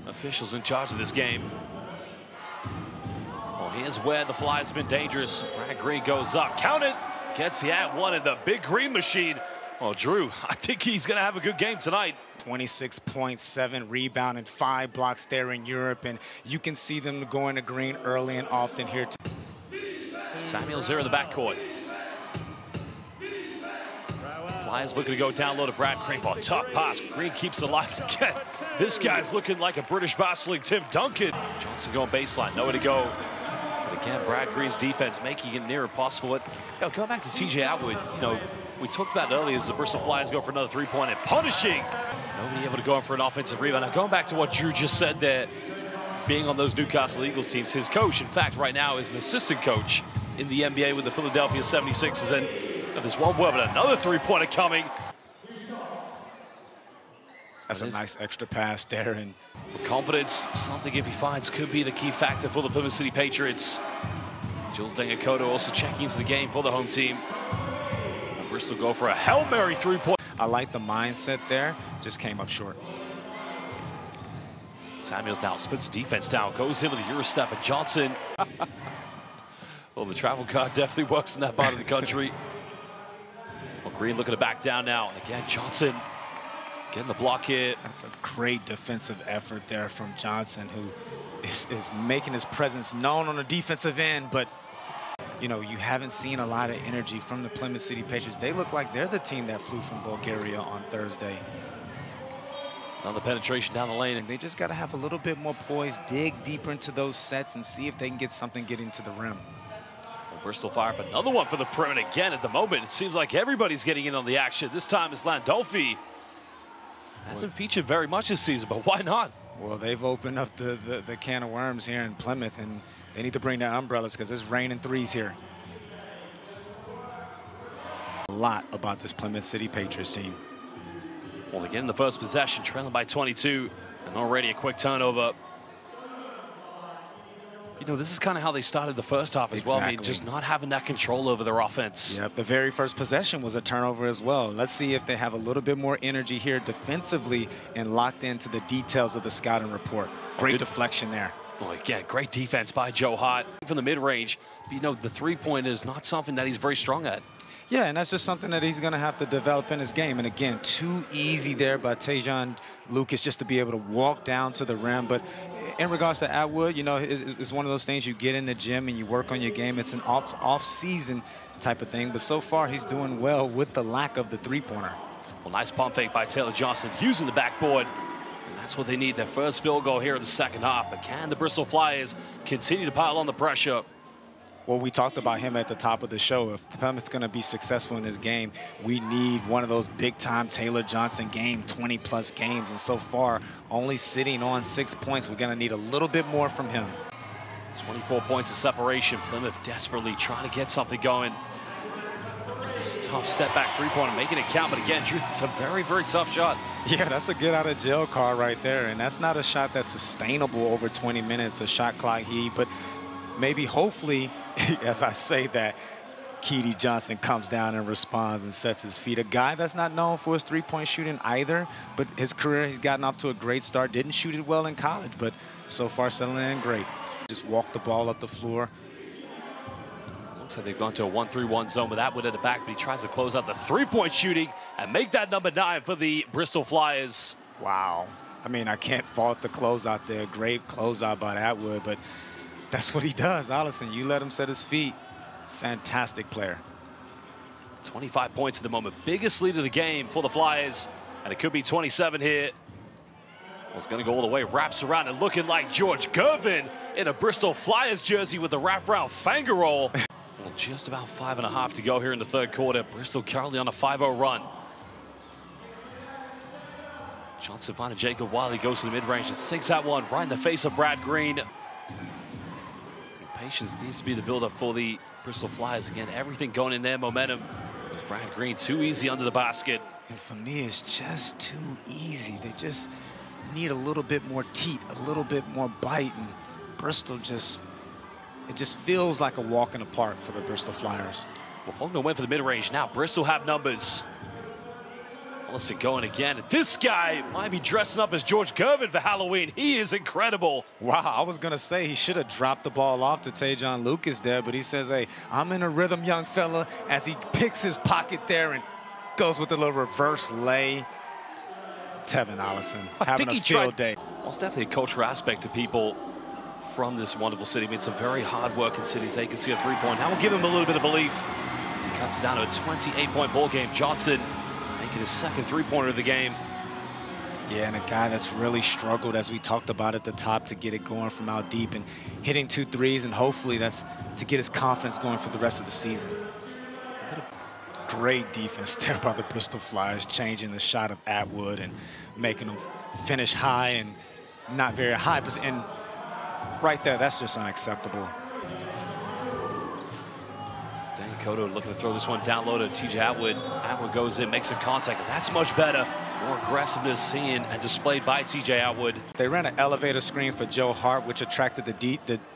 officials in charge of this game. Well, here's where the Flyers have been dangerous. Brad Green goes up, count it, gets the @1 in the big green machine. Well, Drew, I think he's going to have a good game tonight. 26.7 rebound and 5 blocks there in Europe, and you can see them going to Green early and often here. Samuels here in the backcourt. Flyers looking to go down low to Brad Green. Oh, tough pass. Green keeps it alive again. This guy's looking like a British basketball league Tim Duncan. Johnson going baseline, nowhere to go. But again, Brad Green's defense making it near impossible. But, going back to TJ Atwood, we talked about it earlier as the Bristol Flyers go for another three-point and punishing. Nobody able to go in for an offensive rebound. Now, going back to what Drew just said there, being on those Newcastle Eagles teams, his coach, in fact, right now is an assistant coach in the NBA with the Philadelphia 76ers. And there's one more, but another three-pointer coming. That's a nice extra pass there. And confidence, something if he finds could be the key factor for the Plymouth City Patriots. Jules Dengakoto also checking into the game for the home team. Bristol go for a Hail Mary three-point. I like the mindset there, just came up short. Samuels now splits the defense down, goes in with a Euro step, and Johnson. Well, the travel card definitely works in that part of the country. Well, Green looking to back down now. And again, Johnson getting the block here. That's a great defensive effort there from Johnson, who is making his presence known on the defensive end. But, you haven't seen a lot of energy from the Plymouth City Patriots. They look like they're the team that flew from Bulgaria on Thursday. Another penetration down the lane. And they just got to have a little bit more poise, dig deeper into those sets, and see if they can get something getting to the rim. Bristol fire up another one for the perimeter again. At the moment, it seems like everybody's getting in on the action. This time it's Landolfi. Hasn't featured very much this season, but why not? Well, they've opened up the can of worms here in Plymouth, and they need to bring their umbrellas because it's raining threes here. A lot about this Plymouth City Patriots team. Well, again, the first possession, trailing by 22, and already a quick turnover. This is kind of how they started the first half as well. I mean, just not having that control over their offense. Yep, the very first possession was a turnover as well. Let's see if they have a little bit more energy here defensively and locked into the details of the scouting report. Great deflection there. Well, again, great defense by Joe Hart from the mid-range. But, the three-point is not something that he's very strong at. Yeah, and that's just something that he's going to have to develop in his game. And again, too easy there by Tajon Lucas just to be able to walk down to the rim. But in regards to Atwood, it's one of those things you get in the gym and you work on your game. It's an off-season type of thing. But so far, he's doing well with the lack of the three-pointer. Well, nice pump fake by Taylor Johnson using the backboard. And that's what they need, their first field goal here in the second half. But can the Bristol Flyers continue to pile on the pressure? Well, we talked about him at the top of the show. If Plymouth's going to be successful in this game, we need one of those big-time Taylor Johnson game, 20-plus games. And so far, only sitting on 6 points. We're going to need a little bit more from him. 24 points of separation. Plymouth desperately trying to get something going. It's a tough step-back three-pointer, making it count. But again, Drew, it's a very, very tough shot. Yeah, that's a get-out-of-jail card right there. And that's not a shot that's sustainable over 20 minutes, a shot clock heat. But maybe, hopefully, as I say that, Keedy Johnson comes down and responds and sets his feet. A guy that's not known for his three-point shooting either, but his career, he's gotten off to a great start. Didn't shoot it well in college, but so far settling in great. Just walked the ball up the floor. Looks like they've gone to a 1-3-1 zone with Atwood at the back, but he tries to close out the three-point shooting and make that number 9 for the Bristol Flyers. Wow. I mean, I can't fault the closeout there. Great closeout by Atwood, but that's what he does, Allison. You let him set his feet. Fantastic player. 25 points at the moment. Biggest lead of the game for the Flyers. And it could be 27 here. Well, it's going to go all the way. Wraps around and looking like George Gervin in a Bristol Flyers jersey with the wraparound finger roll. Well, just about 5.5 to go here in the third quarter. Bristol currently on a 5-0 run. Johnson finding Jacob Wiley goes to the mid-range and sinks that one right in the face of Brad Green. Patience needs to be the build-up for the Bristol Flyers. Again, everything going in their momentum. It's Brad Green too easy under the basket. And for me, it's just too easy. They just need a little bit more teeth, a little bit more bite. And Bristol it just feels like a walk in the park for the Bristol Flyers. Well, Faulkner went for the mid-range. Now Bristol have numbers. Ellison going again. This guy might be dressing up as George Gervin for Halloween. He is incredible. Wow, I was going to say he should have dropped the ball off to Tajon Lucas there, but he says, hey, I'm in a rhythm, young fella, as he picks his pocket there and goes with a little reverse lay. Tevin Allison having a field day. Well, it's definitely a cultural aspect to people from this wonderful city. I mean, it's a very hard-working city, so you can see a three-point. Now we'll give him a little bit of belief as he cuts it down to a 28-point ball game. Johnson making his second three-pointer of the game. Yeah, and a guy that's really struggled, as we talked about at the top, to get it going from out deep and hitting 2 threes, and hopefully that's to get his confidence going for the rest of the season. Great defense there by the Bristol Flyers, changing the shot of Atwood and making them finish high and not very high. And right there, that's just unacceptable. Cotto looking to throw this one down low to TJ Atwood. Atwood goes in, makes some contact. That's much better. More aggressiveness seen and displayed by TJ Atwood. They ran an elevator screen for Joe Hart, which attracted the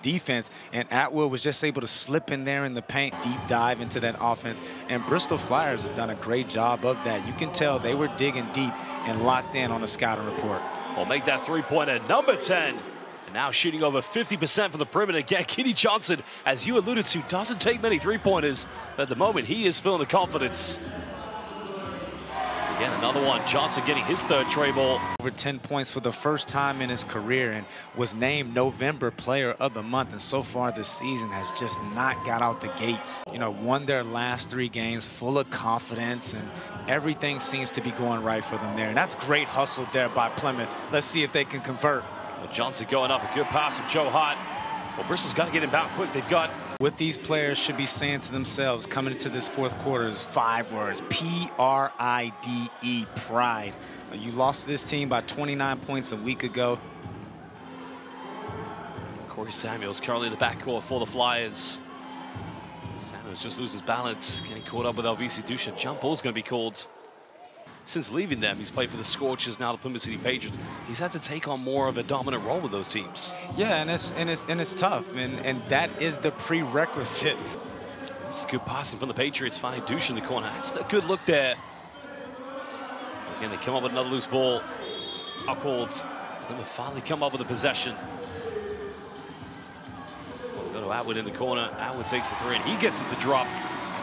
defense, and Atwood was just able to slip in there in the paint, deep dive into that offense. And Bristol Flyers has done a great job of that. You can tell they were digging deep and locked in on the scouting report. Well, make that three-pointer number 10. Now shooting over 50% from the perimeter. Again, Keedy Johnson, as you alluded to, doesn't take many three-pointers, but at the moment he is feeling the confidence. Again, another one. Johnson getting his third tray ball. Over 10 points for the first time in his career and was named November Player of the Month. And so far this season has just not got out the gates. You know, won their last 3 games full of confidence, and everything seems to be going right for them there. And that's great hustle there by Plymouth. Let's see if they can convert. Johnson going up, a good pass from Joe Hart. Well, Bristol's got to get him back quick. They've got... What these players should be saying to themselves coming into this fourth quarter is 5 words. P-R-I-D-E, pride. You lost to this team by 29 points a week ago. Corey Samuels currently in the backcourt for the Flyers. Samuels just loses balance, getting caught up with Elvis Dusha. Jump ball's going to be called. Since leaving them, he's played for the Scorchers, now the Plymouth City Patriots. He's had to take on more of a dominant role with those teams. Yeah, and it's tough, and that is the prerequisite. This is good passing from the Patriots, finding Dusha in the corner. That's a good look there. Again, they come up with another loose ball. Out called. Plymouth finally come up with a possession. Go to Atwood in the corner. Atwood takes the 3, and he gets it to drop.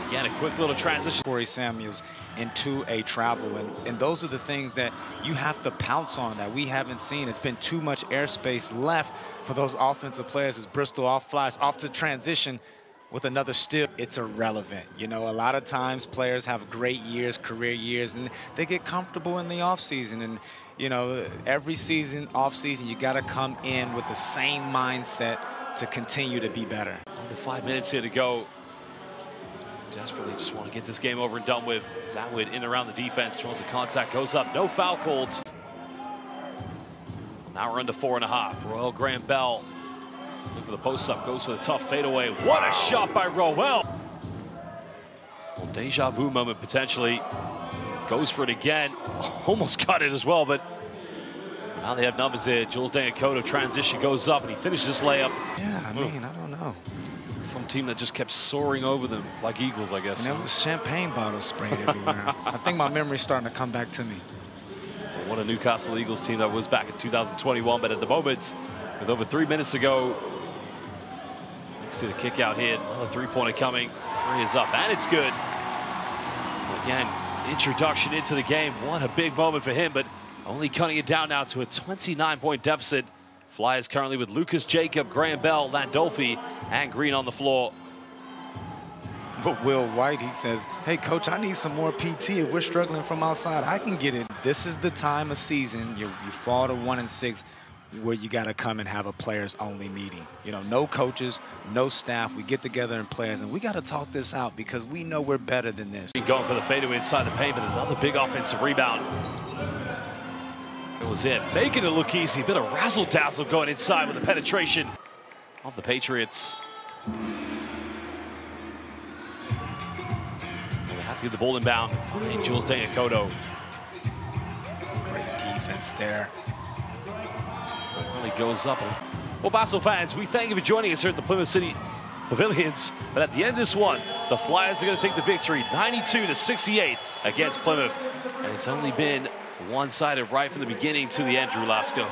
Again, a quick little transition. Corey Samuels into a travel, and those are the things that you have to pounce on that we haven't seen. It's been too much airspace left for those offensive players as Bristol flies off to transition with another steal. It's irrelevant. You know, a lot of times players have great years, career years, and they get comfortable in the offseason. And, you know, every season, offseason, you got to come in with the same mindset to continue to be better. Under 5 minutes here to go. Desperately just want to get this game over and done with. Atwood in around the defense, draws the contact, goes up, no foul called. Now we're under 4.5. Royal Graham Bell, look for the post up, goes for the tough fadeaway. What a shot by Roel. Well, deja vu moment potentially. Goes for it again, almost got it as well, but now they have numbers here. Jules Danyakoto transition goes up and he finishes this layup. Yeah, I mean, I don't know. Some team that just kept soaring over them, like Eagles, I guess. And there was champagne bottles sprayed everywhere. I think my memory's starting to come back to me. Well, what a Newcastle Eagles team that was back in 2021, but at the moment, with over 3 minutes to go, you can see the kick out here. Another three-pointer coming. 3 is up, and it's good. Again, introduction into the game. What a big moment for him, but only cutting it down now to a 29-point deficit. Flyers currently with Lucas Jacob, Graham Bell, Landolfi, and Green on the floor. But Will White, he says, hey, coach, I need some more PT. If we're struggling from outside, I can get it. This is the time of season. You fall to 1-6 where you got to come and have a players-only meeting. You know, no coaches, no staff. We get together and players, and we got to talk this out because we know we're better than this. Going for the fadeaway inside the paint, but another big offensive rebound. Goes in, making it look easy. Bit of razzle-dazzle going inside with the penetration of the Patriots. They have to get the ball inbound. And Jules Danyakoto. Great defense there. Really goes up. Well, Basel fans, we thank you for joining us here at the Plymouth City Pavilions. But at the end of this one, the Flyers are going to take the victory 92-68 against Plymouth. And it's only been one-sided right from the beginning to the end, Drew Lasco.